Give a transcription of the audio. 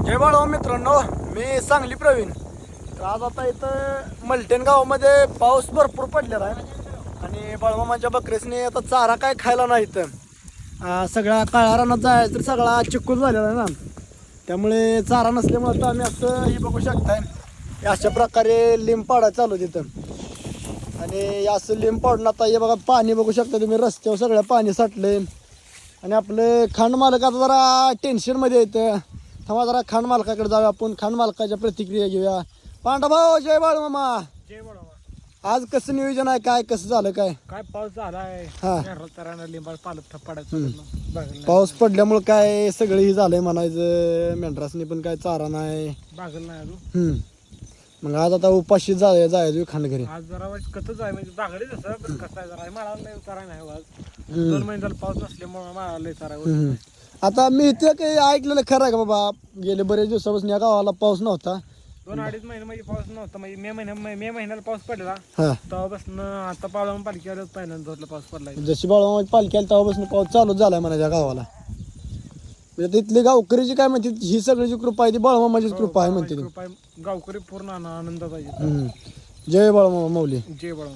जय बाळा मित्रांनो, मी सांगली प्रवीण. तर आज आता इथं मलटेन गावामध्ये पाऊस भरपूर पडलेला आहे आणि बाळमामाच्या बकरीसने आता चारा काय खायला नाही इथं. सगळ्या काळ्या रानात जायचं तर सगळा चिक्कूल झालेला आहे ना, त्यामुळे चारा नसल्यामुळे आता आम्ही असं हे बघू शकताय अशा प्रकारे लिंब पाडायला चालू तिथं. आणि असं लिंब पाडून आता हे बघा पाणी बघू शकता तुम्ही, रस्त्यावर सगळं पाणी साठलंय. आणि आपलं खांड मालक आता जरा टेन्शनमध्ये येतं. थांबा जरा खांड मालकाकडे जाऊया आपण, खांड मालकाच्या प्रतिक्रिया घेऊया. पांडा भाऊ, जय बाळू मामा. जय बाळा. आज कसं नियोजन आहे, काय कसं झालं काय? काय पाऊस झालाय, हा. लिंबा पालत पडायचं पाऊस पडल्यामुळे काय सगळं हे झालंय म्हणायचं. मेंढरासनी पण काय चारा नाही. बागल नाही अजून. मग आज आता उपाशी जायचं खांड घरी. आज जरा कतच आहे म्हणजे बागडे जसं पण कसं आहे जरा मला लय उतारा नाही आज 2 महिने झालं पाऊस नसल्यामुळे मला लय चारा. आता मी इथे काही ऐकलेलं खरं आहे का बाबा, गेले बरेच दिवसापासून या गावाला पाऊस नव्हता. 2-2.5 महिने म्हणजे पाऊस नव्हता. म्हणजे मे महिन्याला पाऊस पडला हा, तेव्हापासून आता पावला पालखी आलं पहिल्यांदा धरलं पाऊस पडलाय. जशी बाळूमामाची पालखी आली तेव्हापासून पाऊस चालूच झालाय म्हणायच्या गावाला. म्हणजे तिथली गावकरीची काय म्हणते, ही सगळी जी कृपा आहे ती बाळूमामाचीच कृपा आहे म्हणते ती. गावकरी पूर्ण आनंदात पाहिजे. जय बाळूमामा माऊली. जय बाळा.